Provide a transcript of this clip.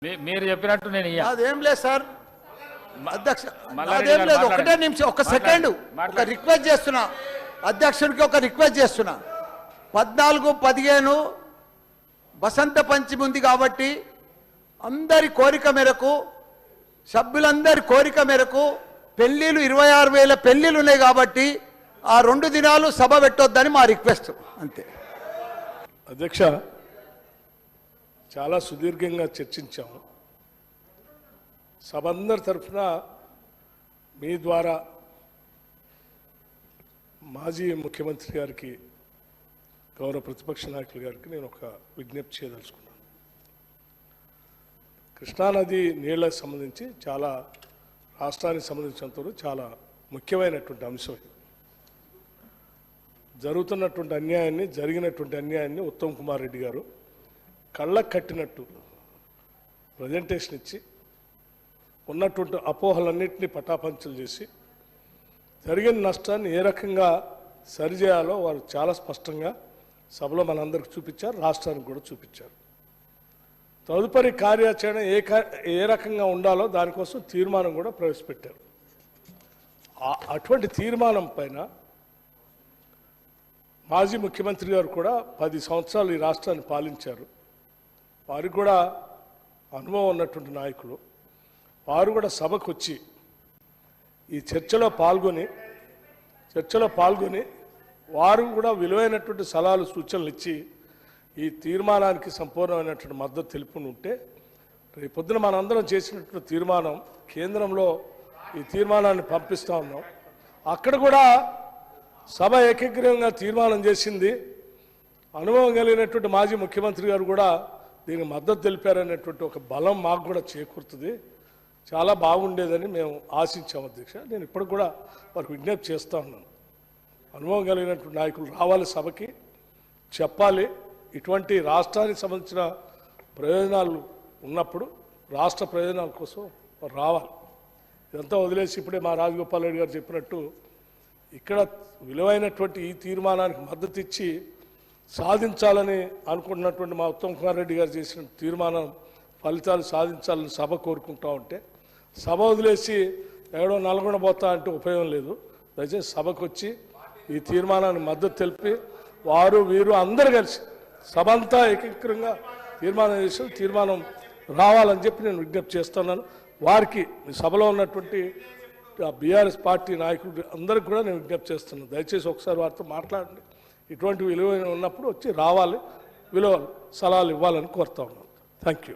మీరు చెప్పినట్టు నేను అదేం లేదు సార్ అధ్యక్ష, అదేం లేదు. ఒకటే నిమిషం, ఒక సెకండ్, ఒక రిక్వెస్ట్ చేస్తున్నా అధ్యక్షుడికి, ఒక రిక్వెస్ట్ చేస్తున్నా. 14, 15 వసంత పంచమి ఉంది కాబట్టి అందరి కోరిక మేరకు, సభ్యులందరి కోరిక మేరకు పెళ్లిళ్ళు 26,000 పెళ్లిళ్ళు ఉన్నాయి కాబట్టి ఆ 2 దినాలు సభ పెట్టొద్దని మా రిక్వెస్ట్, అంతే. అధ్యక్ష, చాలా సుదీర్ఘంగా చర్చించాము. సభ అందరి తరఫున మీ ద్వారా మాజీ ముఖ్యమంత్రి గారికి, గౌరవ ప్రతిపక్ష నాయకులు గారికి నేను ఒక విజ్ఞప్తి చేయదలుచుకున్నాను. కృష్ణానది నీళ్లకు సంబంధించి చాలా రాష్ట్రానికి సంబంధించినంతవరకు చాలా ముఖ్యమైనటువంటి అంశం. జరుగుతున్నటువంటి అన్యాయాన్ని, జరిగినటువంటి అన్యాయాన్ని ఉత్తమ్ కుమార్ రెడ్డి గారు కళ్ళకు కట్టినట్టు ప్రజెంటేషన్ ఇచ్చి ఉన్నటువంటి అపోహలన్నింటినీ పటాపంచలు చేసి జరిగిన నష్టాన్ని ఏ రకంగా సరిచేయాలో వారు చాలా స్పష్టంగా సభలో మనందరికి చూపించారు, రాష్ట్రానికి కూడా చూపించారు. తదుపరి కార్యాచరణ ఏ రకంగా ఉండాలో దానికోసం తీర్మానం కూడా ప్రవేశపెట్టారు. అటువంటి తీర్మానం పైన మాజీ ముఖ్యమంత్రి గారు కూడా 10 సంవత్సరాలు ఈ రాష్ట్రాన్ని పాలించారు. వారికి కూడా అనుభవం ఉన్నటువంటి నాయకులు. వారు కూడా సభకు వచ్చి ఈ చర్చలో పాల్గొని వారు కూడా విలువైనటువంటి సలహాలు, సూచనలు ఇచ్చి ఈ తీర్మానానికి సంపూర్ణమైనటువంటి మద్దతు తెలుపుని ఉంటే, రేపొద్దున మనందరం చేసినటువంటి తీర్మానం కేంద్రంలో ఈ తీర్మానాన్ని పంపిస్తూ ఉన్నాం. అక్కడ కూడా సభ ఏకగ్రీవంగా తీర్మానం చేసింది. అనుభవం కలిగినటువంటి మాజీ ముఖ్యమంత్రి గారు కూడా దీనికి మద్దతు తెలిపారనేటువంటి ఒక బలం మాకు కూడా చేకూరుతుంది. చాలా బాగుండేదని మేము ఆశించాము అధ్యక్ష. నేను ఇప్పుడు కూడా వారికి విజ్ఞప్తి చేస్తూ ఉన్నాను. అనుభవం కలిగినటువంటి నాయకులు రావాలి, సభకి చెప్పాలి. ఇటువంటి రాష్ట్రానికి సంబంధించిన ప్రయోజనాలు ఉన్నప్పుడు రాష్ట్ర ప్రయోజనాల కోసం రావాలి. ఇదంతా వదిలేసి ఇప్పుడే మా రాజగోపాల్ రెడ్డి గారు చెప్పినట్టు ఇక్కడ విలువైనటువంటి ఈ తీర్మానానికి మద్దతు ఇచ్చి సాధించాలని అనుకుంటున్నటువంటి మా ఉత్తమ్ కుమార్ రెడ్డి గారు చేసిన తీర్మానం ఫలితాలు సాధించాలని సభ కోరుకుంటా ఉంటే, సభ వదిలేసి ఎక్కడో నల్గొండ పోతా అంటే ఉపయోగం లేదు. దయచేసి సభకు వచ్చి ఈ తీర్మానాన్ని మద్దతు తెలిపి వారు వీరు అందరూ కలిసి సభ అంతా ఏకీకృతంగా తీర్మానం చేసి తీర్మానం రావాలని చెప్పి నేను విజ్ఞప్తి చేస్తున్నాను. వారికి సభలో ఉన్నటువంటి బీఆర్ఎస్ పార్టీ నాయకులు అందరికీ కూడా నేను విజ్ఞప్తి చేస్తున్నాను. దయచేసి ఒకసారి వారితో మాట్లాడండి. ఇటువంటి విలువైన ఉన్నప్పుడు వచ్చి రావాలి, విలువ సలహాలు ఇవ్వాలని కోరుతా ఉన్నాను. Thank you.